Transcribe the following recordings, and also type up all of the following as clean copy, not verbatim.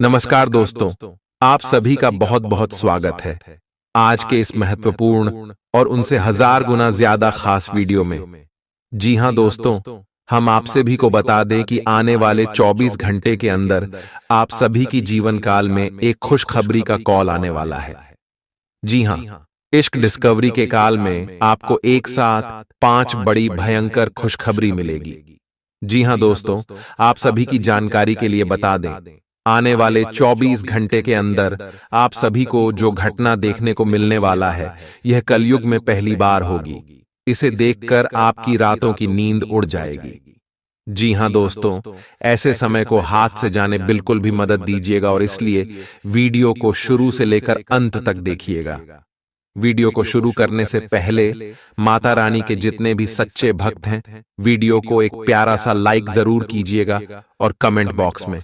नमस्कार दोस्तों, आप सभी का बहुत बहुत स्वागत है आज के इस महत्वपूर्ण और उनसे हजार गुना ज्यादा खास वीडियो में। जी हां दोस्तों, हम आप सभी को बता दें कि आने वाले 24 घंटे के अंदर आप सभी की जीवन काल में एक खुशखबरी का कॉल आने वाला है। जी हां, इश्क डिस्कवरी के काल में आपको एक साथ 5 बड़ी भयंकर खुशखबरी मिलेगी। जी हां दोस्तों, आप सभी की जानकारी के लिए बता दें, आने वाले 24 घंटे के अंदर आप सभी को जो घटना देखने को मिलने वाला है, यह कलयुग में पहली बार होगी। इसे देखकर आपकी रातों की नींद उड़ जाएगी। जी हां दोस्तों, ऐसे समय को हाथ से जाने बिल्कुल भी मदद दीजिएगा और इसलिए वीडियो को शुरू से लेकर अंत तक देखिएगा। वीडियो को शुरू करने से पहले माता रानी के जितने भी सच्चे भक्त हैं, वीडियो को एक प्यारा सा लाइक जरूर कीजिएगा और कमेंट बॉक्स में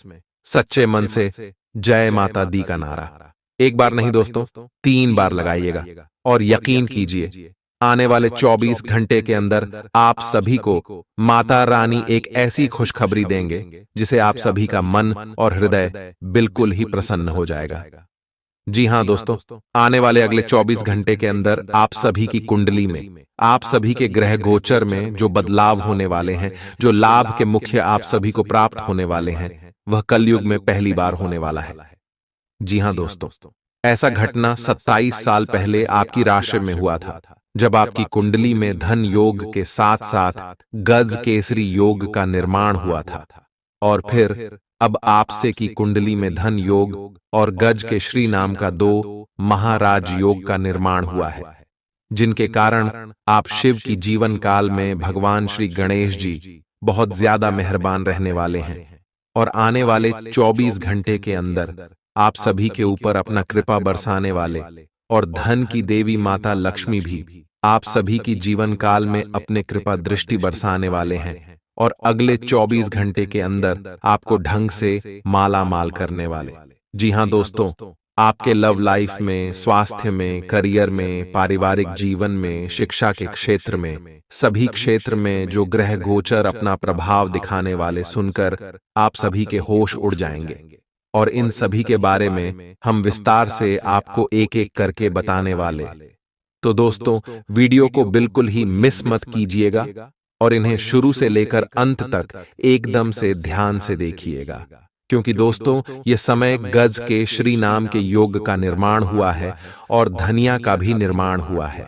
सच्चे मन से जय माता दी का नारा एक बार नहीं दोस्तों 3 बार लगाइएगा और यकीन कीजिए, आने वाले 24 घंटे के अंदर आप सभी को माता रानी एक ऐसी खुशखबरी देंगे जिसे आप सभी का मन और हृदय बिल्कुल ही प्रसन्न हो जाएगा। जी हां दोस्तों, आने वाले अगले 24 घंटे के अंदर आप सभी की कुंडली में, आप सभी के ग्रह गोचर में जो बदलाव होने वाले हैं, जो लाभ के मुख्य आप सभी को प्राप्त होने वाले हैं, वह कलयुग में पहली बार होने वाला है। जी हां दोस्तों, ऐसा घटना 27 साल पहले आपकी राशि में हुआ था, जब आपकी कुंडली में धन योग के साथ साथ गज केसरी योग का निर्माण हुआ था। और फिर अब आपसे की कुंडली में धन योग और गज के श्री नाम का 2 महाराज योग का निर्माण हुआ है, जिनके कारण आप शिव की जीवन काल में भगवान श्री गणेश जी बहुत ज्यादा मेहरबान रहने वाले हैं और आने वाले 24 घंटे के अंदर आप सभी के ऊपर अपना कृपा बरसाने वाले और धन की देवी माता लक्ष्मी भी आप सभी की जीवन काल में अपने कृपा दृष्टि बरसाने वाले हैं और अगले 24 घंटे के अंदर आपको ढंग से माला माल करने वाले। जी हां दोस्तों, आपके लव लाइफ में, स्वास्थ्य में, करियर में, पारिवारिक जीवन में, शिक्षा के क्षेत्र में, सभी क्षेत्र में जो ग्रह गोचर अपना प्रभाव दिखाने वाले सुनकर आप सभी के होश उड़ जाएंगे और इन सभी के बारे में हम विस्तार से आपको एक एक करके बताने वाले। तो दोस्तों, वीडियो को बिल्कुल ही मिस मत कीजिएगा और इन्हें शुरू से लेकर अंत तक एकदम से ध्यान से देखिएगा, क्योंकि दोस्तों ये समय गज के श्री नाम के योग का निर्माण हुआ है और धनिया का भी निर्माण हुआ है।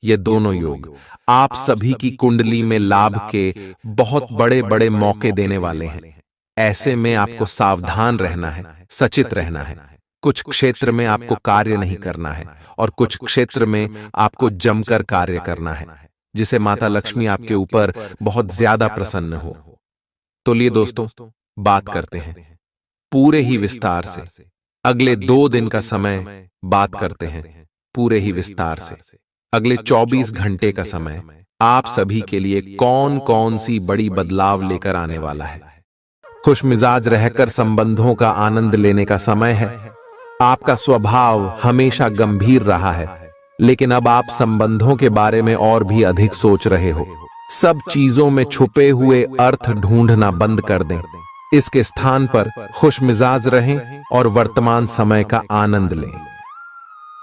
ये दोनों योग आप सभी की कुंडली में लाभ के बहुत बड़े बड़े मौके देने वाले हैं। ऐसे में आपको सावधान रहना है, सचेत रहना है। कुछ क्षेत्र में आपको कार्य नहीं करना है और कुछ क्षेत्र में आपको जमकर कार्य करना है, जिसे माता लक्ष्मी आपके ऊपर बहुत ज्यादा प्रसन्न हो। तो लिए दोस्तों, बात करते हैं पूरे ही विस्तार से। अगले 2 दिन का समय बात करते हैं पूरे ही विस्तार से। अगले 24 घंटे का समय आप सभी के लिए कौन कौन सी बड़ी बदलाव लेकर आने वाला है। खुशमिजाज रहकर संबंधों का आनंद लेने का समय है। आपका स्वभाव हमेशा गंभीर रहा है, लेकिन अब आप संबंधों के बारे में और भी अधिक सोच रहे हो। सब चीजों में छुपे हुए अर्थ ढूंढना बंद कर दें। इसके स्थान पर खुशमिजाज रहें और वर्तमान समय का आनंद लें।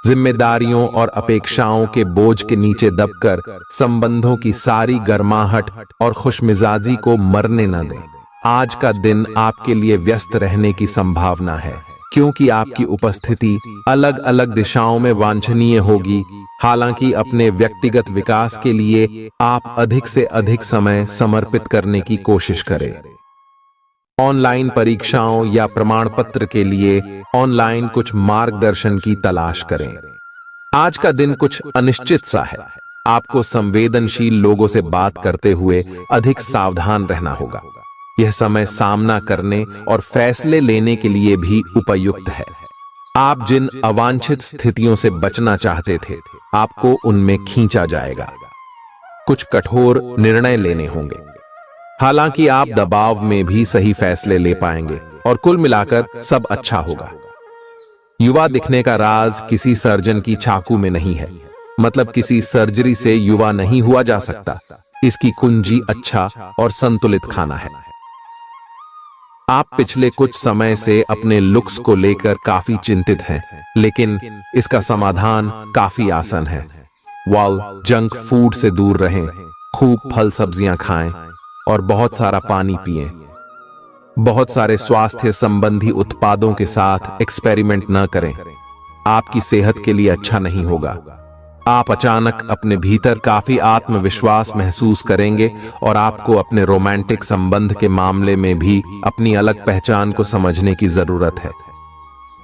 जिम्मेदारियों और अपेक्षाओं के बोझ के नीचे दबकर संबंधों की सारी गर्माहट और खुशमिजाजी को मरने न दें। आज का दिन आपके लिए व्यस्त रहने की संभावना है, क्योंकि आपकी उपस्थिति अलग अलग दिशाओं में वांछनीय होगी। हालांकि अपने व्यक्तिगत विकास के लिए आप अधिक से अधिक समय समर्पित करने की कोशिश करें। ऑनलाइन परीक्षाओं या प्रमाण पत्र के लिए ऑनलाइन कुछ मार्गदर्शन की तलाश करें। आज का दिन कुछ अनिश्चित सा है। आपको संवेदनशील लोगों से बात करते हुए अधिक सावधान रहना होगा। यह समय सामना करने और फैसले लेने के लिए भी उपयुक्त है। आप जिन अवांछित स्थितियों से बचना चाहते थे, आपको उनमें खींचा जाएगा। कुछ कठोर निर्णय लेने होंगे। हालांकि आप दबाव में भी सही फैसले ले पाएंगे और कुल मिलाकर सब अच्छा होगा। युवा दिखने का राज किसी सर्जन की चाकू में नहीं है, मतलब किसी सर्जरी से युवा नहीं हुआ जा सकता। इसकी कुंजी अच्छा और संतुलित खाना है। आप पिछले कुछ समय से अपने लुक्स को लेकर काफी चिंतित हैं, लेकिन इसका समाधान काफी आसान है। जंक फूड से दूर रहें, खूब फल सब्जियां खाएं और बहुत सारा पानी पिएं। बहुत सारे स्वास्थ्य संबंधी उत्पादों के साथ एक्सपेरिमेंट न करें, आपकी सेहत के लिए अच्छा नहीं होगा। आप अचानक अपने भीतर काफी आत्मविश्वास महसूस करेंगे और आपको अपने रोमांटिक संबंध के मामले में भी अपनी अलग पहचान को समझने की जरूरत है।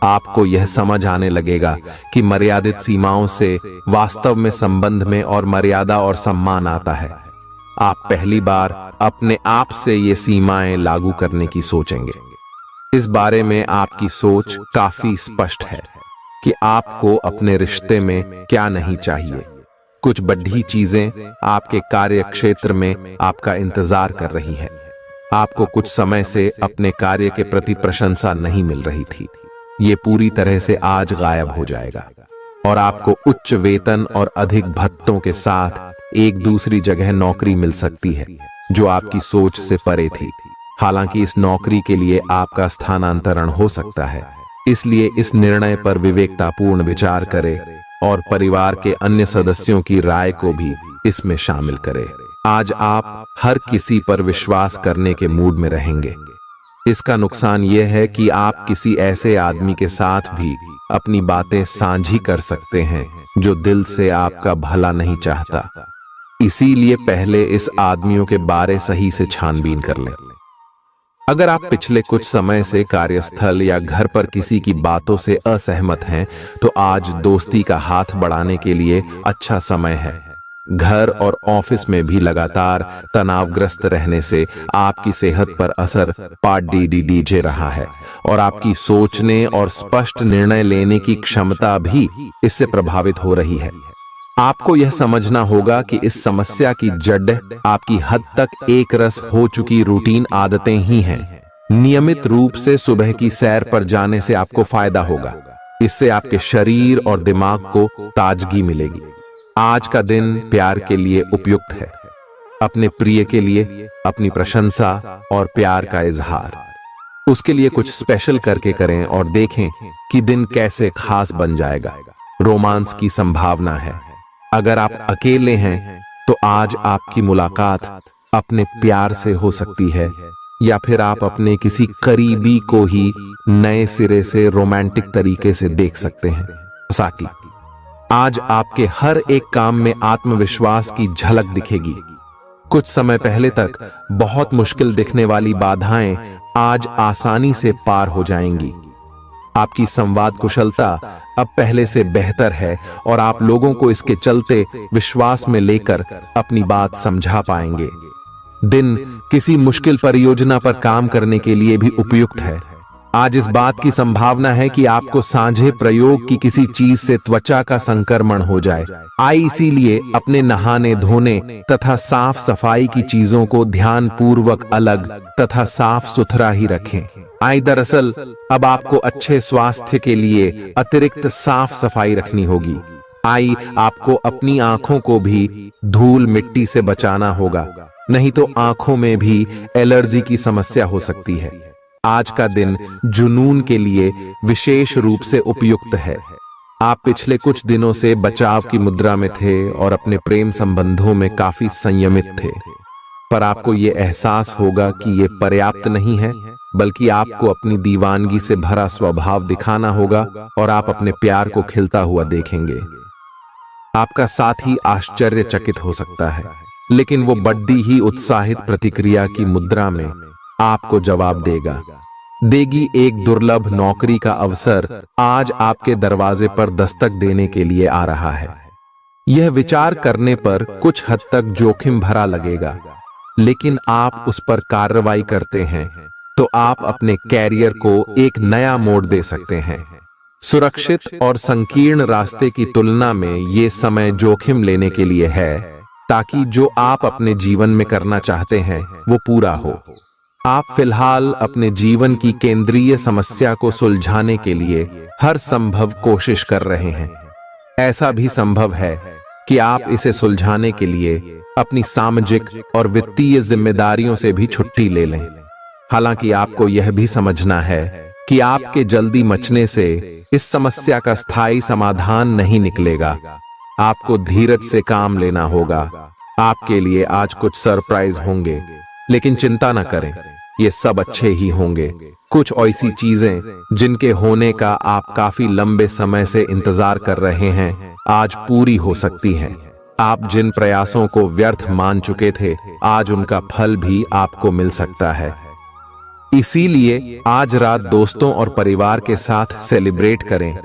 आपको यह समझ आने लगेगा कि मर्यादित सीमाओं से वास्तव में संबंध में और मर्यादा और सम्मान आता है। आप पहली बार अपने आप से ये सीमाएं लागू करने की सोचेंगे। इस बारे में आपकी सोच काफी स्पष्ट है कि आपको अपने रिश्ते में क्या नहीं चाहिए। कुछ बड़ी चीजें आपके कार्य क्षेत्र में आपका इंतजार कर रही हैं। आपको कुछ समय से अपने कार्य के प्रति प्रशंसा नहीं मिल रही थी, ये पूरी तरह से आज गायब हो जाएगा और आपको उच्च वेतन और अधिक भत्तों के साथ एक दूसरी जगह नौकरी मिल सकती है जो आपकी सोच से परे थी। हालांकि इस नौकरी के लिए आपका स्थानांतरण हो सकता है, इसलिए इस निर्णय पर विवेकतापूर्ण विचार करें और परिवार के अन्य सदस्यों की राय को भी इसमें शामिल करें। आज आप हर किसी पर विश्वास करने के मूड में रहेंगे। इसका नुकसान यह है कि आप किसी ऐसे आदमी के साथ भी अपनी बातें साझी कर सकते हैं जो दिल से आपका भला नहीं चाहता। इसीलिए पहले इस आदमियों के बारे सही से छानबीन कर लें। अगर आप पिछले कुछ समय से कार्यस्थल या घर पर किसी की बातों से असहमत हैं, तो आज दोस्ती का हाथ बढ़ाने के लिए अच्छा समय है। घर और ऑफिस में भी लगातार तनावग्रस्त रहने से आपकी सेहत पर असर पड़ रहा है और आपकी सोचने और स्पष्ट निर्णय लेने की क्षमता भी इससे प्रभावित हो रही है। आपको यह समझना होगा कि इस समस्या की जड़ आपकी हद तक एक रस हो चुकी रूटीन आदतें ही हैं। नियमित रूप से सुबह की सैर पर जाने से आपको फायदा होगा। इससे आपके शरीर और दिमाग को ताजगी मिलेगी। आज का दिन प्यार के लिए उपयुक्त है। अपने प्रिय के लिए अपनी प्रशंसा और प्यार का इजहार उसके लिए कुछ स्पेशल करके करें और देखें कि दिन कैसे खास बन जाएगा। रोमांस की संभावना है। अगर आप अकेले हैं तो आज आपकी मुलाकात अपने प्यार से हो सकती है, या फिर आप अपने किसी करीबी को ही नए सिरे से रोमांटिक तरीके से देख सकते हैं। साकी, आज आपके हर एक काम में आत्मविश्वास की झलक दिखेगी। कुछ समय पहले तक बहुत मुश्किल दिखने वाली बाधाएं आज आसानी से पार हो जाएंगी। आपकी संवाद कुशलता अब पहले से बेहतर है और आप लोगों को इसके चलते विश्वास में लेकर अपनी बात समझा पाएंगे। दिन किसी मुश्किल परियोजना पर काम करने के लिए भी उपयुक्त है। आज इस बात की संभावना है कि आपको साझे प्रयोग की किसी चीज से त्वचा का संक्रमण हो जाए। इसीलिए अपने नहाने धोने तथा साफ सफाई की चीजों को ध्यान पूर्वक अलग तथा साफ सुथरा ही रखें। दरअसल अब आपको अच्छे स्वास्थ्य के लिए अतिरिक्त साफ सफाई रखनी होगी। आपको अपनी आंखों को भी धूल मिट्टी से बचाना होगा, नहीं तो आंखों में भी एलर्जी की समस्या हो सकती है। आज का दिन जुनून के लिए विशेष रूप से उपयुक्त है। आप पिछले कुछ दिनों से बचाव की मुद्रा में थे और अपने प्रेम संबंधों में काफी संयमित थे, पर आपको ये एहसास होगा कि ये पर्याप्त नहीं है, बल्कि आपको अपनी दीवानगी से भरा स्वभाव दिखाना होगा और आप अपने प्यार को खिलता हुआ देखेंगे। आपका साथी आश्चर्यचकित हो सकता है, लेकिन वो बड़ी ही उत्साहित प्रतिक्रिया की मुद्रा में आपको जवाब देगी। एक दुर्लभ नौकरी का अवसर आज आपके दरवाजे पर दस्तक देने के लिए आ रहा है। यह विचार करने पर कुछ हद तक जोखिम भरा लगेगा, लेकिन आप उस पर कार्रवाई करते हैं तो आप अपने कैरियर को एक नया मोड़ दे सकते हैं। सुरक्षित और संकीर्ण रास्ते की तुलना में ये समय जोखिम लेने के लिए है, ताकि जो आप अपने जीवन में करना चाहते हैं वो पूरा हो। आप फिलहाल अपने जीवन की केंद्रीय समस्या को सुलझाने के लिए हर संभव कोशिश कर रहे हैं। ऐसा भी संभव है कि आप इसे सुलझाने के लिए अपनी सामाजिक और वित्तीय जिम्मेदारियों से भी छुट्टी ले लें। हालांकि आपको यह भी समझना है कि आपके जल्दी मचने से इस समस्या का स्थायी समाधान नहीं निकलेगा। आपको धीरज से काम लेना होगा। आपके लिए आज कुछ सरप्राइज होंगे, लेकिन चिंता न करें, ये सब अच्छे ही होंगे। कुछ ऐसी चीजें जिनके होने का आप काफी लंबे समय से इंतजार कर रहे हैं, आज पूरी हो सकती हैं। आप जिन प्रयासों को व्यर्थ मान चुके थे, आज उनका फल भी आपको मिल सकता है। इसीलिए आज रात दोस्तों और परिवार के साथ सेलिब्रेट करें।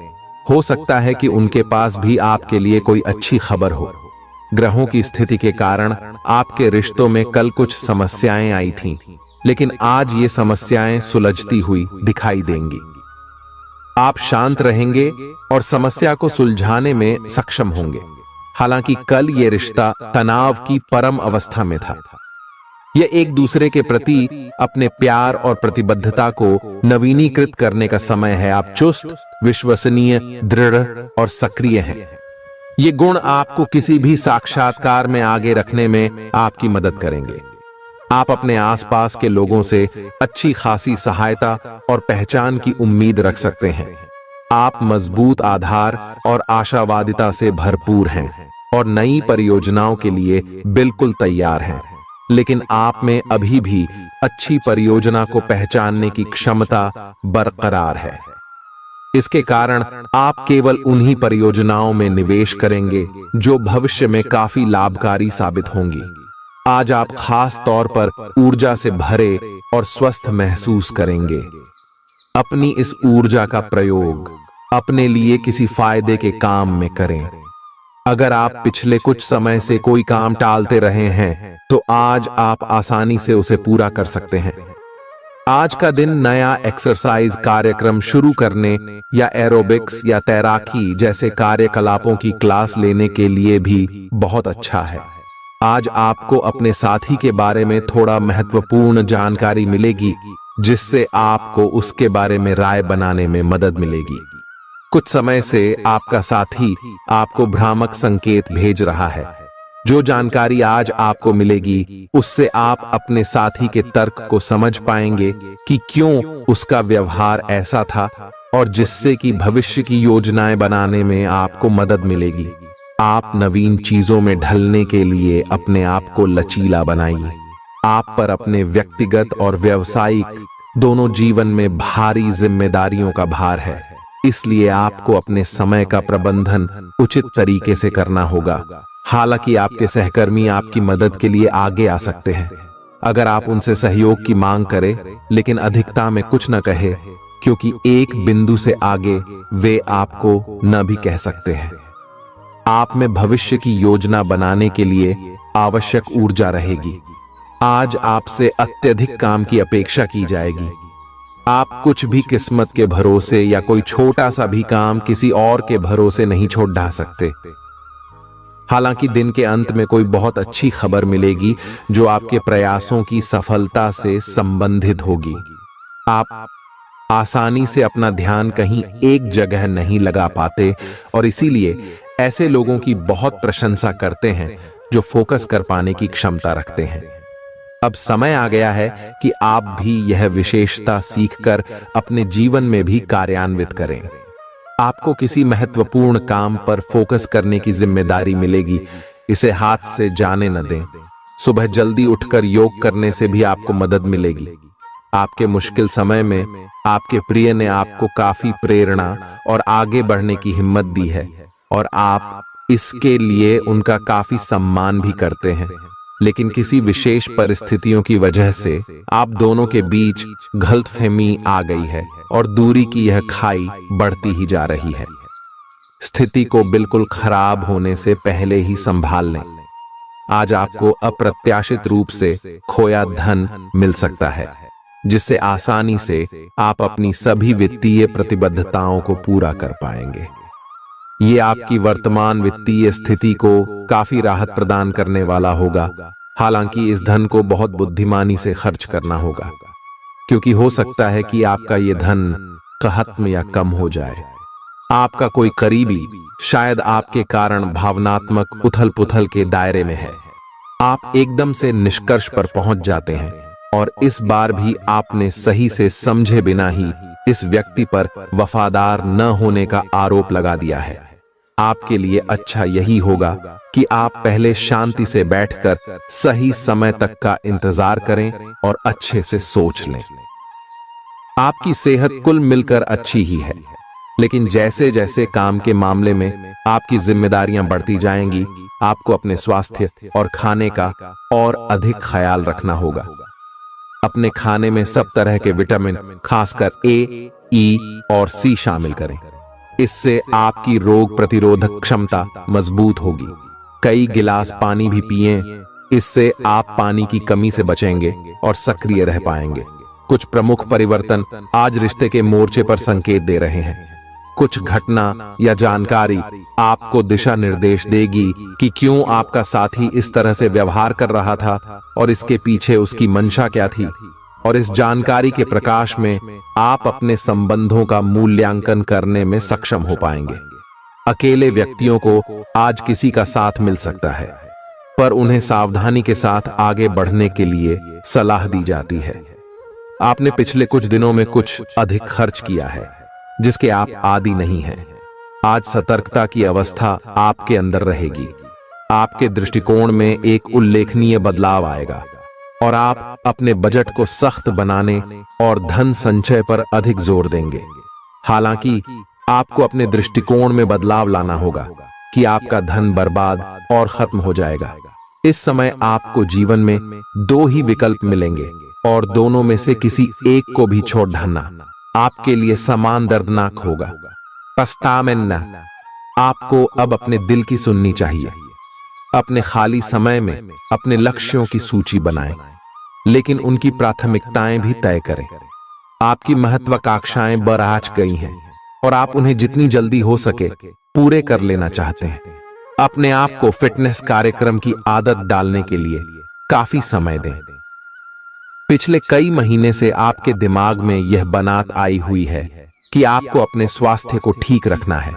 हो सकता है कि उनके पास भी आपके लिए कोई अच्छी खबर हो। ग्रहों की स्थिति के कारण आपके रिश्तों में कल कुछ समस्याएं आई थीं, लेकिन आज ये समस्याएं सुलझती हुई दिखाई देंगी। आप शांत रहेंगे और समस्या को सुलझाने में सक्षम होंगे। हालांकि कल ये रिश्ता तनाव की परम अवस्था में था। यह एक दूसरे के प्रति अपने प्यार और प्रतिबद्धता को नवीनीकृत करने का समय है। आप चुस्त, विश्वसनीय, दृढ़ और सक्रिय हैं। ये गुण आपको किसी भी साक्षात्कार में आगे रखने में आपकी मदद करेंगे। आप अपने आसपास के लोगों से अच्छी खासी सहायता और पहचान की उम्मीद रख सकते हैं। आप मजबूत आधार और आशावादिता से भरपूर हैं और नई परियोजनाओं के लिए बिल्कुल तैयार हैं। लेकिन आप में अभी भी अच्छी परियोजना को पहचानने की क्षमता बरकरार है। इसके कारण आप केवल उन्हीं परियोजनाओं में निवेश करेंगे जो भविष्य में काफी लाभकारी साबित होंगी। आज आप खास तौर पर ऊर्जा से भरे और स्वस्थ महसूस करेंगे। अपनी इस ऊर्जा का प्रयोग अपने लिए किसी फायदे के काम में करें। अगर आप पिछले कुछ समय से कोई काम टालते रहे हैं, तो आज आप आसानी से उसे पूरा कर सकते हैं। आज का दिन नया एक्सरसाइज कार्यक्रम शुरू करने या एरोबिक्स या तैराकी जैसे कार्यकलापों की क्लास लेने के लिए भी बहुत अच्छा है। आज आपको अपने साथी के बारे में थोड़ा महत्वपूर्ण जानकारी मिलेगी, जिससे आपको उसके बारे में राय बनाने में मदद मिलेगी। कुछ समय से आपका साथी आपको भ्रामक संकेत भेज रहा है। जो जानकारी आज आपको मिलेगी, उससे आप अपने साथी के तर्क को समझ पाएंगे कि क्यों उसका व्यवहार ऐसा था, और जिससे कि भविष्य की योजनाएं बनाने में आपको मदद मिलेगी। आप नवीन चीजों में ढलने के लिए अपने आप को लचीला बनाइए। आप पर अपने व्यक्तिगत और व्यावसायिक दोनों जीवन में भारी जिम्मेदारियों का भार है। इसलिए आपको अपने समय का प्रबंधन उचित तरीके से करना होगा। हालांकि आपके सहकर्मी आपकी मदद के लिए आगे आ सकते हैं अगर आप उनसे सहयोग की मांग करें, लेकिन अधिकता में कुछ न कहे, क्योंकि एक बिंदु से आगे वे आपको न भी कह सकते हैं। आप में भविष्य की योजना बनाने के लिए आवश्यक ऊर्जा रहेगी। आज आपसे अत्यधिक काम की अपेक्षा की जाएगी। आप कुछ भी किस्मत के भरोसे या कोई छोटा सा भी काम किसी और के भरोसे नहीं छोड़ ढा सकते। हालांकि दिन के अंत में कोई बहुत अच्छी खबर मिलेगी जो आपके प्रयासों की सफलता से संबंधित होगी। आप आसानी से अपना ध्यान कहीं एक जगह नहीं लगा पाते, और इसीलिए ऐसे लोगों की बहुत प्रशंसा करते हैं जो फोकस कर पाने की क्षमता रखते हैं। अब समय आ गया है कि आप भी यह विशेषता सीखकर अपने जीवन में भी कार्यान्वित करें। आपको किसी महत्वपूर्ण काम पर फोकस करने की जिम्मेदारी मिलेगी। इसे हाथ से जाने न दें। सुबह जल्दी उठकर योग करने से भी आपको मदद मिलेगी। आपके मुश्किल समय में आपके प्रिय ने आपको काफी प्रेरणा और आगे बढ़ने की हिम्मत दी है, और आप इसके लिए उनका काफी सम्मान भी करते हैं। लेकिन किसी विशेष परिस्थितियों की वजह से आप दोनों के बीच गलतफहमी आ गई है और दूरी की यह खाई बढ़ती ही जा रही है। स्थिति को बिल्कुल खराब होने से पहले ही संभाल लें। आज आपको अप्रत्याशित रूप से खोया धन मिल सकता है, जिससे आसानी से आप अपनी सभी वित्तीय प्रतिबद्धताओं को पूरा कर पाएंगे। ये आपकी वर्तमान वित्तीय स्थिति को काफी राहत प्रदान करने वाला होगा। हालांकि इस धन को बहुत बुद्धिमानी से खर्च करना होगा, क्योंकि हो सकता है कि आपका ये धन खत्म या कम हो जाए। आपका कोई करीबी शायद आपके कारण भावनात्मक उथल पुथल के दायरे में है। आप एकदम से निष्कर्ष पर पहुंच जाते हैं और इस बार भी आपने सही से समझे बिना ही इस व्यक्ति पर वफादार न होने का आरोप लगा दिया है। आपके लिए अच्छा यही होगा कि आप पहले शांति से बैठकर सही समय तक का इंतजार करें और अच्छे से सोच लें। आपकी सेहत कुल मिलकर अच्छी ही है, लेकिन जैसे जैसे काम के मामले में आपकी जिम्मेदारियां बढ़ती जाएंगी, आपको अपने स्वास्थ्य और खाने का और अधिक ख्याल रखना होगा। अपने खाने में सब तरह के विटामिन, खासकर ए, ई और सी शामिल करें। इससे आपकी रोग प्रतिरोधक क्षमता मजबूत होगी। कई गिलास पानी भी पिएं, इससे आप पानी की कमी से बचेंगे और सक्रिय रह पाएंगे। कुछ प्रमुख परिवर्तन आज रिश्ते के मोर्चे पर संकेत दे रहे हैं। कुछ घटना या जानकारी आपको दिशा निर्देश देगी कि क्यों आपका साथी इस तरह से व्यवहार कर रहा था और इसके पीछे उसकी मंशा क्या थी। और इस जानकारी के प्रकाश में आप अपने संबंधों का मूल्यांकन करने में सक्षम हो पाएंगे। अकेले व्यक्तियों को आज किसी का साथ मिल सकता है, पर उन्हें सावधानी के साथ आगे बढ़ने के लिए सलाह दी जाती है। आपने पिछले कुछ दिनों में कुछ अधिक खर्च किया है, जिसके आप आदी नहीं हैं। आज सतर्कता की अवस्था आपके अंदर रहेगी। आपके दृष्टिकोण में एक उल्लेखनीय बदलाव आएगा और आप अपने बजट को सख्त बनाने और धन संचय पर अधिक जोर देंगे। हालांकि आपको अपने दृष्टिकोण में बदलाव लाना होगा कि आपका धन बर्बाद और खत्म हो जाएगा। इस समय आपको जीवन में दो ही विकल्प मिलेंगे और दोनों में से किसी एक को भी छोड़ डालना आपके लिए समान दर्दनाक होगा। पछतावें आपको अब अपने दिल की सुननी चाहिए। अपने खाली समय में अपने लक्ष्यों की सूची बनाएं, लेकिन उनकी प्राथमिकताएं भी तय करें। आपकी महत्वाकांक्षाएं बराज गई हैं और आप उन्हें जितनी जल्दी हो सके पूरे कर लेना चाहते हैं। अपने आप को फिटनेस कार्यक्रम की आदत डालने के लिए काफी समय दें। पिछले कई महीने से आपके दिमाग में यह बात आई हुई है कि आपको अपने स्वास्थ्य को ठीक रखना है,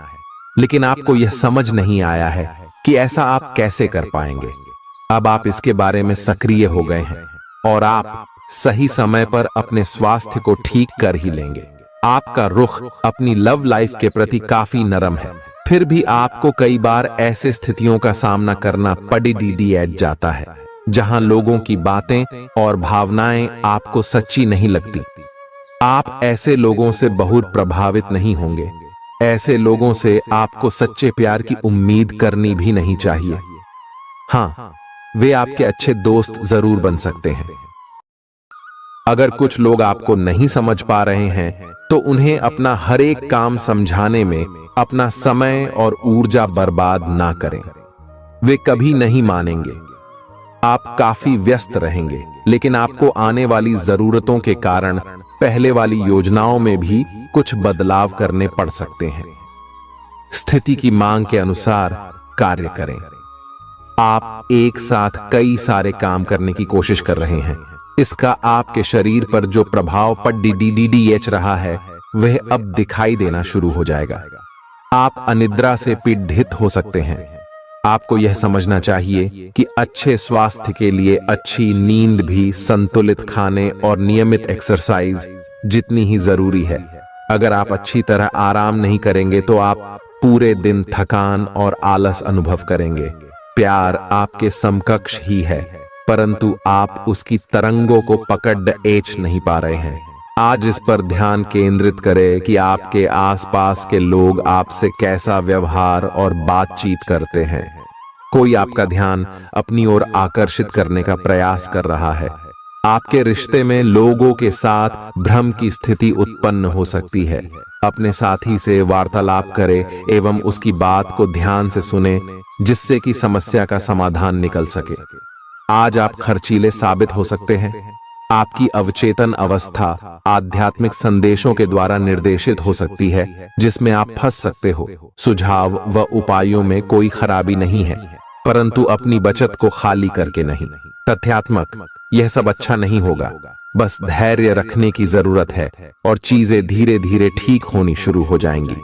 लेकिन आपको यह समझ नहीं आया है कि ऐसा आप कैसे कर पाएंगे। अब आप इसके बारे में सक्रिय हो गए हैं और आप सही समय पर अपने स्वास्थ्य को ठीक कर ही लेंगे। आपका रुख अपनी लव लाइफ के प्रति काफी नरम है, फिर भी आपको कई बार ऐसे स्थितियों का सामना करना पड़ जाता है जहां लोगों की बातें और भावनाएं आपको सच्ची नहीं लगती। आप ऐसे लोगों से बहुत प्रभावित नहीं होंगे। ऐसे लोगों से आपको सच्चे प्यार की उम्मीद करनी भी नहीं चाहिए। हाँ, वे आपके अच्छे दोस्त जरूर बन सकते हैं। अगर कुछ लोग आपको नहीं समझ पा रहे हैं तो उन्हें अपना हर एक काम समझाने में अपना समय और ऊर्जा बर्बाद ना करें। वे कभी नहीं मानेंगे। आप काफी व्यस्त रहेंगे, लेकिन आपको आने वाली जरूरतों के कारण पहले वाली योजनाओं में भी कुछ बदलाव करने पड़ सकते हैं। स्थिति की मांग के अनुसार कार्य करें। आप एक साथ कई सारे काम करने की कोशिश कर रहे हैं। इसका आपके शरीर पर जो प्रभाव पड़ रहा है वह अब दिखाई देना शुरू हो जाएगा। आप अनिद्रा से पीड़ित हो सकते हैं। आपको यह समझना चाहिए कि अच्छे स्वास्थ्य के लिए अच्छी नींद भी संतुलित खाने और नियमित एक्सरसाइज जितनी ही जरूरी है। अगर आप अच्छी तरह आराम नहीं करेंगे तो आप पूरे दिन थकान और आलस अनुभव करेंगे। प्यार आपके समकक्ष ही है, परंतु आप उसकी तरंगों को पकड़ नहीं पा रहे हैं। आज इस पर ध्यान केंद्रित करें कि आपके आसपास के लोग आपसे कैसा व्यवहार और बातचीत करते हैं। कोई आपका ध्यान अपनी ओर आकर्षित करने का प्रयास कर रहा है। आपके रिश्ते में लोगों के साथ भ्रम की स्थिति उत्पन्न हो सकती है। अपने साथी से वार्तालाप करें एवं उसकी बात को ध्यान से सुने, जिससे कि समस्या का समाधान निकल सके। आज आप खर्चीले साबित हो सकते हैं। आपकी अवचेतन अवस्था आध्यात्मिक संदेशों के द्वारा निर्देशित हो सकती है, जिसमें आप फंस सकते हो। सुझाव व उपायों में कोई खराबी नहीं है, परंतु अपनी बचत को खाली करके नहीं। तथ्यात्मक यह सब अच्छा नहीं होगा। बस धैर्य रखने की जरूरत है और चीजें धीरे धीरे ठीक होनी शुरू हो जाएंगी।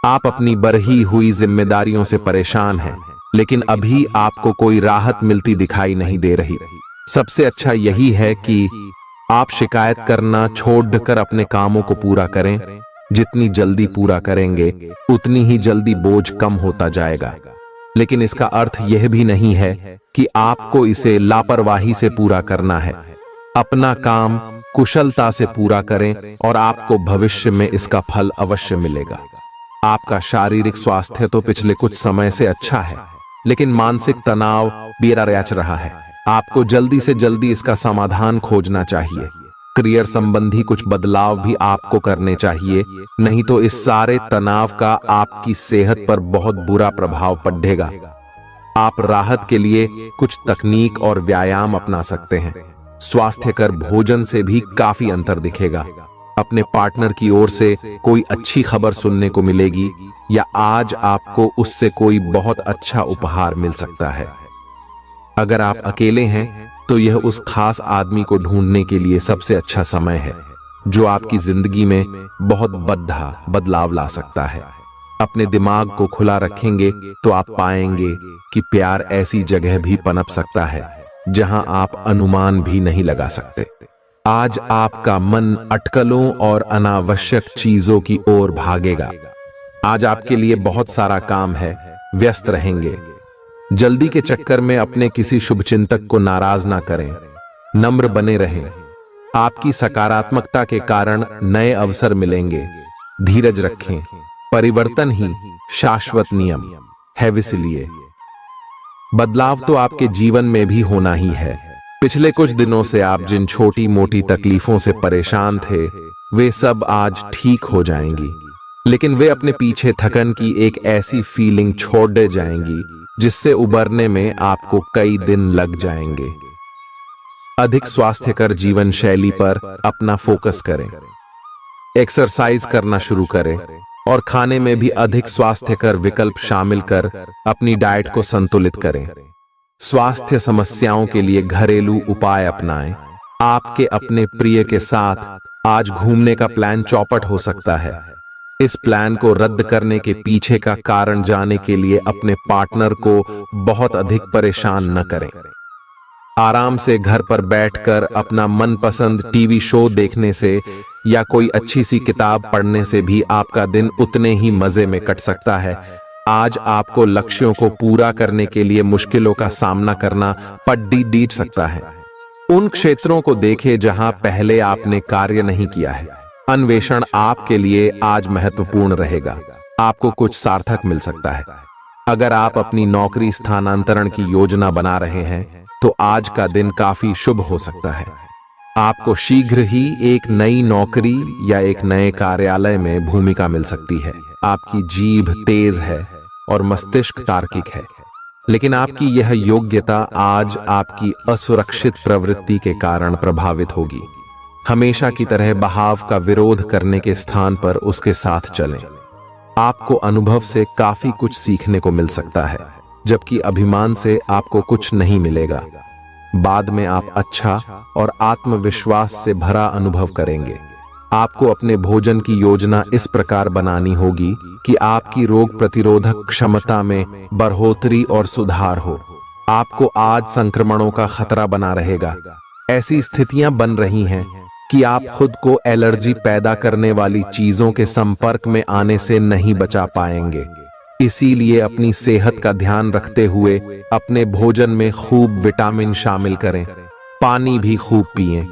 आप अपनी बढ़ी हुई जिम्मेदारियों से परेशान हैं, लेकिन अभी आपको कोई राहत मिलती दिखाई नहीं दे रही। सबसे अच्छा यही है कि आप शिकायत करना छोड़कर अपने कामों को पूरा करें। जितनी जल्दी पूरा करेंगे उतनी ही जल्दी बोझ कम होता जाएगा। लेकिन इसका अर्थ यह भी नहीं है कि आपको इसे लापरवाही से पूरा करना है। अपना काम कुशलता से पूरा करें और आपको भविष्य में इसका फल अवश्य मिलेगा। आपका शारीरिक स्वास्थ्य तो पिछले कुछ समय से अच्छा है, लेकिन मानसिक तनाव बेरा रच रहा है। आपको जल्दी से जल्दी इसका समाधान खोजना चाहिए। करियर संबंधी कुछ बदलाव भी आपको करने चाहिए, नहीं तो इस सारे तनाव का आपकी सेहत पर बहुत बुरा प्रभाव पड़ेगा। आप राहत के लिए कुछ तकनीक और व्यायाम अपना सकते हैं। स्वास्थ्यकर भोजन से भी काफी अंतर दिखेगा। अपने पार्टनर की ओर से कोई अच्छी खबर सुनने को मिलेगी या आज आपको उससे कोई बहुत अच्छा उपहार मिल सकता है। अगर आप अकेले हैं तो यह उस खास आदमी को ढूंढने के लिए सबसे अच्छा समय है जो आपकी जिंदगी में बहुत बड़ा बदलाव ला सकता है। अपने दिमाग को खुला रखेंगे तो आप पाएंगे कि प्यार ऐसी जगह भी पनप सकता है जहां आप अनुमान भी नहीं लगा सकते। आज आपका मन अटकलों और अनावश्यक चीजों की ओर भागेगा। आज आपके लिए बहुत सारा काम है, व्यस्त रहेंगे। जल्दी के चक्कर में अपने किसी शुभचिंतक को नाराज ना करें, नम्र बने रहें। आपकी सकारात्मकता के कारण नए अवसर मिलेंगे। धीरज रखें, परिवर्तन ही शाश्वत नियम है, इसलिए बदलाव तो आपके जीवन में भी होना ही है। पिछले कुछ दिनों से आप जिन छोटी मोटी तकलीफों से परेशान थे वे सब आज ठीक हो जाएंगी, लेकिन वे अपने पीछे थकन की एक ऐसी फीलिंग छोड़ दे जाएंगी जिससे उबरने में आपको कई दिन लग जाएंगे। अधिक स्वास्थ्यकर जीवन शैली पर अपना फोकस करें, एक्सरसाइज करना शुरू करें और खाने में भी अधिक स्वास्थ्यकर विकल्प शामिल कर अपनी डाइट को संतुलित करें। स्वास्थ्य समस्याओं के लिए घरेलू उपाय अपनाएं। आपके अपने प्रिय के साथ आज घूमने का प्लान चौपट हो सकता है। इस प्लान को रद्द करने के पीछे का कारण जानने के लिए अपने पार्टनर को बहुत अधिक परेशान न करें। आराम से घर पर बैठकर अपना मनपसंद टीवी शो देखने से या कोई अच्छी सी किताब पढ़ने से भी आपका दिन उतने ही मजे में कट सकता है। आज आपको लक्ष्यों को पूरा करने के लिए मुश्किलों का सामना करना पड़ सकता है। उन क्षेत्रों को देखें जहां पहले आपने कार्य नहीं किया है। अन्वेषण आपके लिए आज महत्वपूर्ण रहेगा। आपको कुछ सार्थक मिल सकता है। अगर आप अपनी नौकरी स्थानांतरण की योजना बना रहे हैं तो आज का दिन काफी शुभ हो सकता है। आपको शीघ्र ही एक नई नौकरी या एक नए कार्यालय में भूमिका मिल सकती है। आपकी जीभ तेज है और मस्तिष्क तार्किक है, लेकिन आपकी यह योग्यता आज आपकी असुरक्षित प्रवृत्ति के कारण प्रभावित होगी। हमेशा की तरह बहाव का विरोध करने के स्थान पर उसके साथ चलें। आपको अनुभव से काफी कुछ सीखने को मिल सकता है, जबकि अभिमान से आपको कुछ नहीं मिलेगा। बाद में आप अच्छा और आत्मविश्वास से भरा अनुभव करेंगे। आपको अपने भोजन की योजना इस प्रकार बनानी होगी कि आपकी रोग प्रतिरोधक क्षमता में बढ़ोतरी और सुधार हो। आपको आज संक्रमणों का खतरा बना रहेगा। ऐसी स्थितियां बन रही हैं कि आप खुद को एलर्जी पैदा करने वाली चीजों के संपर्क में आने से नहीं बचा पाएंगे। इसीलिए अपनी सेहत का ध्यान रखते हुए अपने भोजन में खूब विटामिन शामिल करें। पानी भी खूब पिएं।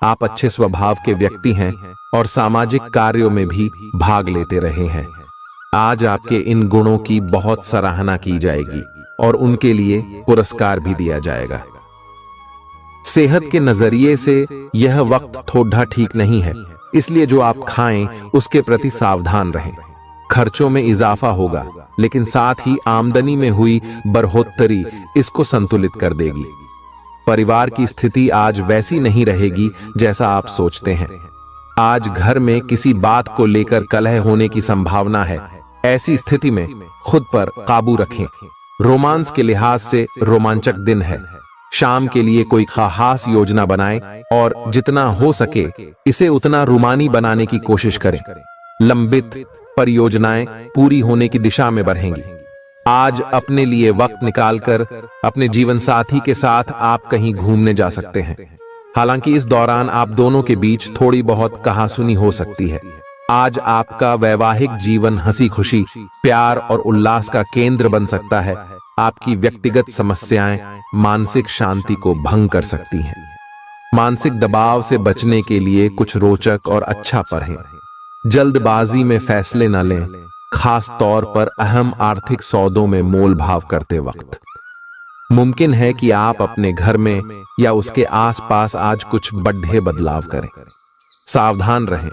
आप अच्छे स्वभाव के व्यक्ति हैं और सामाजिक कार्यों में भी भाग लेते रहे हैं। आज आपके इन गुणों की बहुत सराहना की जाएगी और उनके लिए पुरस्कार भी दिया जाएगा। सेहत के नजरिए से यह वक्त थोड़ा ठीक नहीं है, इसलिए जो आप खाएं उसके प्रति सावधान रहें। खर्चों में इजाफा होगा, लेकिन साथ ही आमदनी में हुई बढ़ोतरी इसको संतुलित कर देगी। परिवार की स्थिति आज वैसी नहीं रहेगी जैसा आप सोचते हैं। आज घर में किसी बात को लेकर कलह होने की संभावना है। ऐसी स्थिति में खुद पर काबू रखें। रोमांस के लिहाज से रोमांचक दिन है। शाम के लिए कोई खास योजना बनाएं और जितना हो सके इसे उतना रोमानी बनाने की कोशिश करें। लंबित परियोजनाएं पूरी होने की दिशा में बढ़ेंगी। आज अपने लिए वक्त निकालकर अपने जीवन साथी के साथ आप कहीं घूमने जा सकते हैं। हालांकि इस दौरान आप दोनों के बीच थोड़ी बहुत कहासुनी हो सकती है। आज आपका वैवाहिक जीवन हंसी खुशी, प्यार और उल्लास का केंद्र बन सकता है। आपकी व्यक्तिगत समस्याएं मानसिक शांति को भंग कर सकती हैं। मानसिक दबाव से बचने के लिए कुछ रोचक और अच्छा पढ़ें। जल्दबाजी में फैसले न लें, खास तौर पर अहम आर्थिक सौदों में मोल भाव करते वक्त। मुमकिन है कि आप अपने घर में या उसके आसपास आज कुछ बड़े बदलाव करें। सावधान रहें,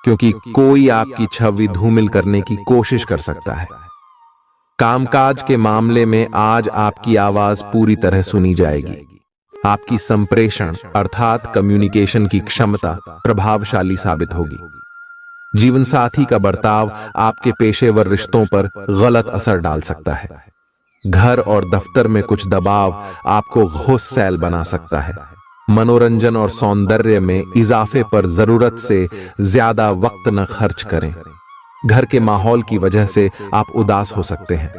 क्योंकि कोई आपकी छवि धूमिल करने की कोशिश कर सकता है। कामकाज के मामले में आज आपकी आवाज पूरी तरह सुनी जाएगी। आपकी संप्रेषण अर्थात कम्युनिकेशन की क्षमता प्रभावशाली साबित होगी। जीवन साथी का बर्ताव आपके पेशेवर रिश्तों पर गलत असर डाल सकता है। घर और दफ्तर में कुछ दबाव आपको गुस्सैल बना सकता है। मनोरंजन और सौंदर्य में इजाफे पर जरूरत से ज्यादा वक्त न खर्च करें। घर के माहौल की वजह से आप उदास हो सकते हैं।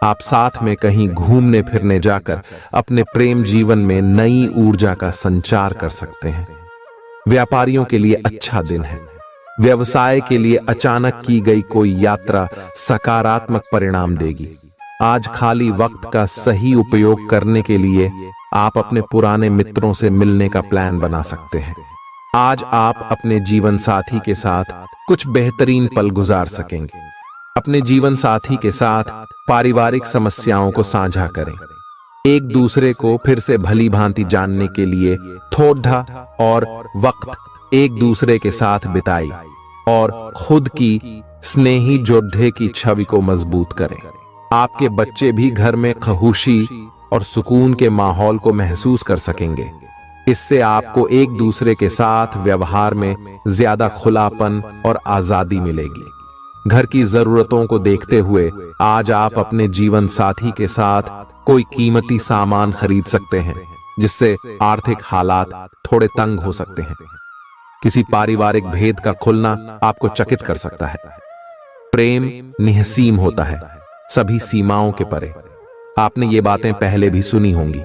आप साथ में कहीं घूमने फिरने जाकर अपने प्रेम जीवन में नई ऊर्जा का संचार कर सकते हैं। व्यापारियों के लिए अच्छा दिन है। व्यवसाय के लिए अचानक की गई कोई यात्रा सकारात्मक परिणाम देगी। आज खाली वक्त का सही उपयोग करने के लिए आप अपने पुराने मित्रों से मिलने का प्लान बना सकते हैं। आज आप अपने जीवन साथी के साथ कुछ बेहतरीन पल गुजार सकेंगे। अपने जीवन साथी के साथ पारिवारिक समस्याओं को साझा करें। एक दूसरे को फिर से भली भांति जानने के लिए थोड़ा और वक्त एक दूसरे के साथ बिताई और खुद की स्नेही जोड़े की छवि को मजबूत करें। आपके बच्चे भी घर में खुशी और सुकून के माहौल को महसूस कर सकेंगे। इससे आपको एक दूसरे के साथ व्यवहार में ज्यादा खुलापन और आजादी मिलेगी। घर की जरूरतों को देखते हुए आज आप अपने जीवन साथी के साथ कोई कीमती सामान खरीद सकते हैं, जिससे आर्थिक हालात थोड़े तंग हो सकते हैं। किसी पारिवारिक भेद का खुलना आपको चकित कर सकता है। प्रेम निहसीम होता है, सभी सीमाओं के परे। आपने ये बातें पहले भी सुनी होंगी,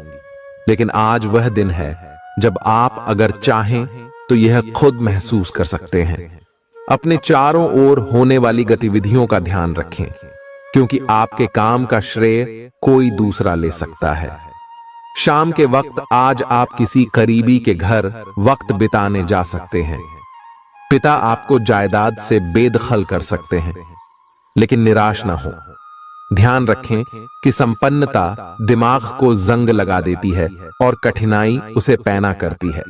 लेकिन आज वह दिन है जब आप अगर चाहें तो यह खुद महसूस कर सकते हैं। अपने चारों ओर होने वाली गतिविधियों का ध्यान रखें, क्योंकि आपके काम का श्रेय कोई दूसरा ले सकता है। शाम के वक्त आज आप किसी करीबी के घर वक्त बिताने जा सकते हैं। पिता आपको जायदाद से बेदखल कर सकते हैं, लेकिन निराश ना हो। ध्यान रखें कि संपन्नता दिमाग को जंग लगा देती है और कठिनाई उसे पैना करती है।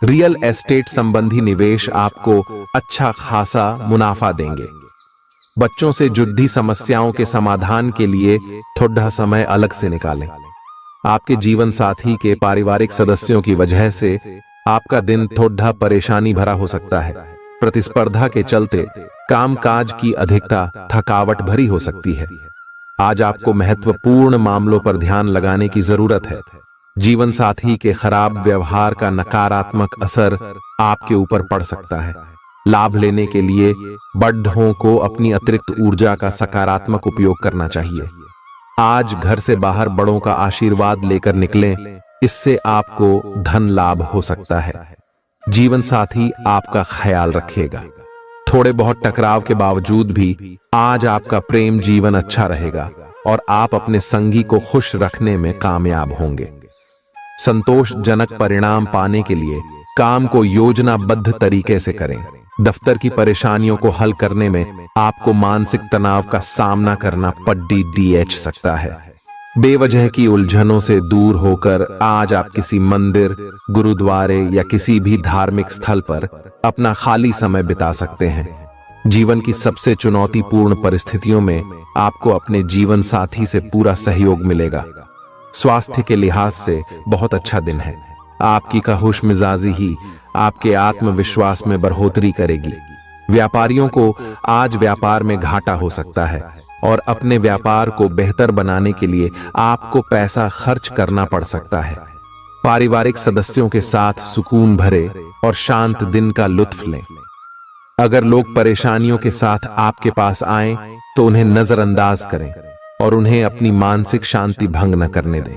रियल एस्टेट संबंधी निवेश आपको अच्छा खासा मुनाफा देंगे। बच्चों से जुड़ी समस्याओं के समाधान के लिए थोड़ा समय अलग से निकालें। आपके जीवन साथी के पारिवारिक सदस्यों की वजह से आपका दिन थोड़ा परेशानी भरा हो सकता है। प्रतिस्पर्धा के चलते कामकाज की अधिकता थकावट भरी हो सकती है। आज आपको महत्वपूर्ण मामलों पर ध्यान लगाने की जरूरत है। जीवन साथी के खराब व्यवहार का नकारात्मक असर आपके ऊपर पड़ सकता है। लाभ लेने के लिए बड़ों को अपनी अतिरिक्त ऊर्जा का सकारात्मक उपयोग करना चाहिए। आज घर से बाहर बड़ों का आशीर्वाद लेकर निकलें, इससे आपको धन लाभ हो सकता है। जीवन साथी आपका ख्याल रखेगा। थोड़े बहुत टकराव के बावजूद भी आज आपका प्रेम जीवन अच्छा रहेगा और आप अपने संगी को खुश रखने में कामयाब होंगे। संतोषजनक परिणाम पाने के लिए काम को योजनाबद्ध तरीके से करें। दफ्तर की परेशानियों को हल करने में आपको मानसिक तनाव का सामना करना पड़ सकता है। बेवजह की उलझनों से दूर होकर आज आप किसी मंदिर, गुरुद्वारे या किसी भी धार्मिक स्थल पर अपना खाली समय बिता सकते हैं। जीवन की सबसे चुनौतीपूर्ण परिस्थितियों में आपको अपने जीवन साथी से पूरा सहयोग मिलेगा। स्वास्थ्य के लिहाज से बहुत अच्छा दिन है। आपकी खुश मिजाजी ही आपके आत्मविश्वास में बढ़ोतरी करेगी। व्यापारियों को आज व्यापार में घाटा हो सकता है और अपने व्यापार को बेहतर बनाने के लिए आपको पैसा खर्च करना पड़ सकता है। पारिवारिक सदस्यों के साथ सुकून भरे और शांत दिन का लुत्फ लें। अगर लोग परेशानियों के साथ आपके पास आएं, तो उन्हें नजरअंदाज करें। और उन्हें अपनी मानसिक शांति भंग न करने दें।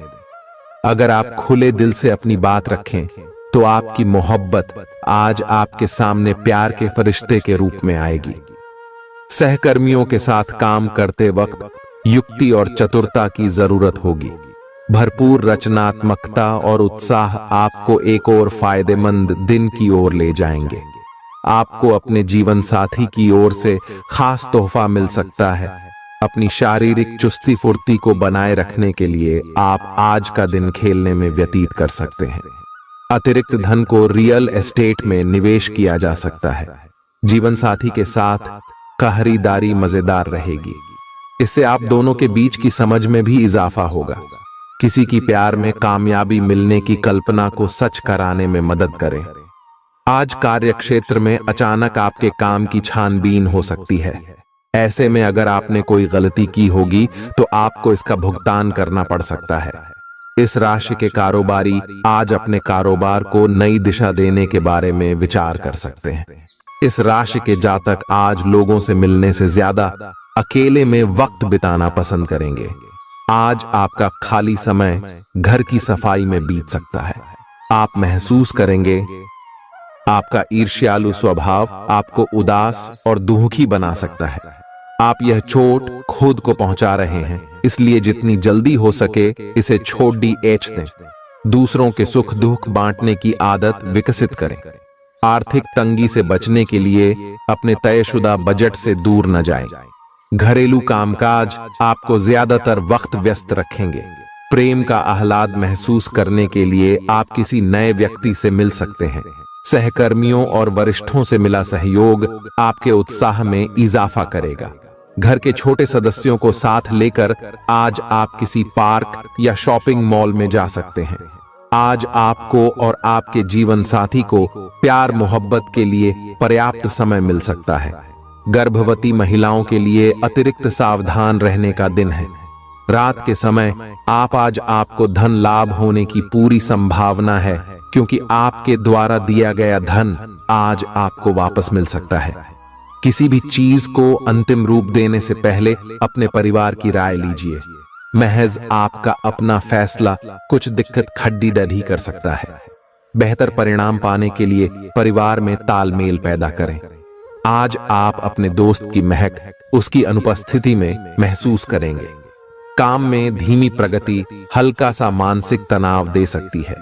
अगर आप खुले दिल से अपनी बात रखें तो आपकी मोहब्बत आज आपके सामने प्यार के फरिश्ते के रूप में आएगी। सहकर्मियों के साथ काम करते वक्त युक्ति और चतुरता की जरूरत होगी। भरपूर रचनात्मकता और उत्साह आपको एक और फायदेमंद दिन की ओर ले जाएंगे। आपको अपने जीवन साथी की ओर से खास तोहफा मिल सकता है। अपनी शारीरिक चुस्ती फुर्ती को बनाए रखने के लिए आप आज का दिन खेलने में व्यतीत कर सकते हैं। अतिरिक्त धन को रियल एस्टेट में निवेश किया जा सकता है। जीवन साथी के साथ खरीदारी मजेदार रहेगी। इससे आप दोनों के बीच की समझ में भी इजाफा होगा। किसी की प्यार में कामयाबी मिलने की कल्पना को सच कराने में मदद करें। आज कार्यक्षेत्र में अचानक आपके काम की छानबीन हो सकती है। ऐसे में अगर आपने कोई गलती की होगी तो आपको इसका भुगतान करना पड़ सकता है। इस राशि के कारोबारी आज अपने कारोबार को नई दिशा देने के बारे में विचार कर सकते हैं। इस राशि के जातक आज लोगों से मिलने से ज्यादा अकेले में वक्त बिताना पसंद करेंगे। आज आपका खाली समय घर की सफाई में बीत सकता है। आप महसूस करेंगे आपका ईर्ष्यालु स्वभाव आपको उदास और दुखी बना सकता है। आप यह चोट खुद को पहुंचा रहे हैं, इसलिए जितनी जल्दी हो सके इसे छोड़ दें। दूसरों के सुख दुख बांटने की आदत विकसित करें। आर्थिक तंगी से बचने के लिए अपने तयशुदा बजट से दूर न जाएं। घरेलू कामकाज आपको ज्यादातर वक्त व्यस्त रखेंगे। प्रेम का आह्लाद महसूस करने के लिए आप किसी नए व्यक्ति से मिल सकते हैं। सहकर्मियों और वरिष्ठों से मिला सहयोग आपके उत्साह में इजाफा करेगा। घर के छोटे सदस्यों को साथ लेकर आज आप किसी पार्क या शॉपिंग मॉल में जा सकते हैं। आज आपको और आपके जीवन साथी को प्यार मोहब्बत के लिए पर्याप्त समय मिल सकता है। गर्भवती महिलाओं के लिए अतिरिक्त सावधान रहने का दिन है। रात के समय आज आपको धन लाभ होने की पूरी संभावना है, क्योंकि आपके द्वारा दिया गया धन आज आपको वापस मिल सकता है। किसी भी चीज को अंतिम रूप देने से पहले अपने परिवार की राय लीजिए। महज आपका अपना फैसला कुछ दिक्कत खड्डी डढ़ी कर सकता है। बेहतर परिणाम पाने के लिए परिवार में तालमेल पैदा करें। आज आप अपने दोस्त की महक उसकी अनुपस्थिति में महसूस करेंगे। काम में धीमी प्रगति हल्का सा मानसिक तनाव दे सकती है।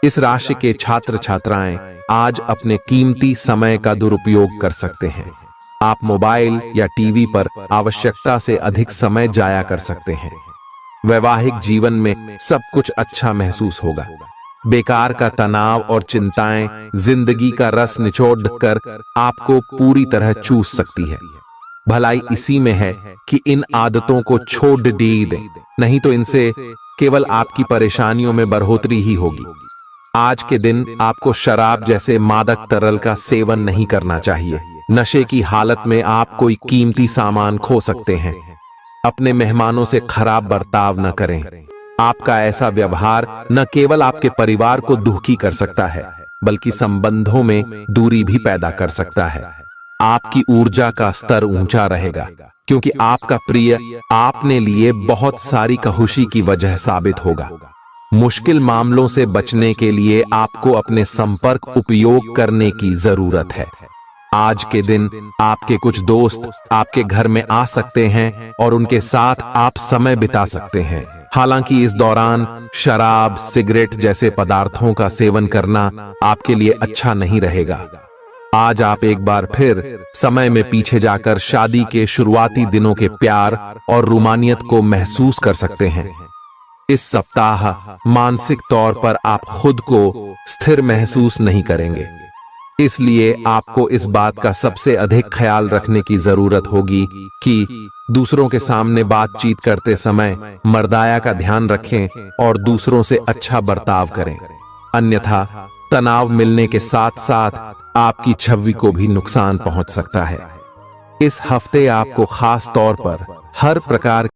इस राशि के छात्र छात्राएं आज अपने कीमती समय का दुरुपयोग कर सकते हैं। आप मोबाइल या टीवी पर आवश्यकता से अधिक समय जाया कर सकते हैं। वैवाहिक जीवन में सब कुछ अच्छा महसूस होगा। बेकार का तनाव और चिंताएं जिंदगी का रस निचोड़ कर आपको पूरी तरह चूस सकती है। भलाई इसी में है कि इन आदतों को छोड़ दें, नहीं तो इनसे केवल आपकी परेशानियों में बढ़ोतरी ही होगी। आज के दिन आपको शराब जैसे मादक तरल का सेवन नहीं करना चाहिए। नशे की हालत में आप कोई कीमती सामान खो सकते हैं। अपने मेहमानों से खराब बर्ताव न करें। आपका ऐसा व्यवहार न केवल आपके परिवार को दुखी कर सकता है, बल्कि संबंधों में दूरी भी पैदा कर सकता है। आपकी ऊर्जा का स्तर ऊंचा रहेगा, क्योंकि आपका प्रिय आपने लिए बहुत सारी खुशी की वजह साबित होगा। मुश्किल मामलों से बचने के लिए आपको अपने संपर्क उपयोग करने की जरूरत है। आज के दिन आपके कुछ दोस्त आपके घर में आ सकते हैं और उनके साथ आप समय बिता सकते हैं। हालांकि इस दौरान शराब, सिगरेट जैसे पदार्थों का सेवन करना आपके लिए अच्छा नहीं रहेगा। आज आप एक बार फिर समय में पीछे जाकर शादी के शुरुआती दिनों के प्यार और रोमानियत को महसूस कर सकते हैं। इस सप्ताह मानसिक तौर पर आप खुद को स्थिर महसूस नहीं करेंगे, इसलिए आपको इस बात का सबसे अधिक ख्याल रखने की जरूरत होगी कि दूसरों के सामने बातचीत करते समय मर्दाया का ध्यान रखें और दूसरों से अच्छा बर्ताव करें। अन्यथा तनाव मिलने के साथ साथ आपकी छवि को भी नुकसान पहुंच सकता है। इस हफ्ते आपको खास तौर पर हर प्रकार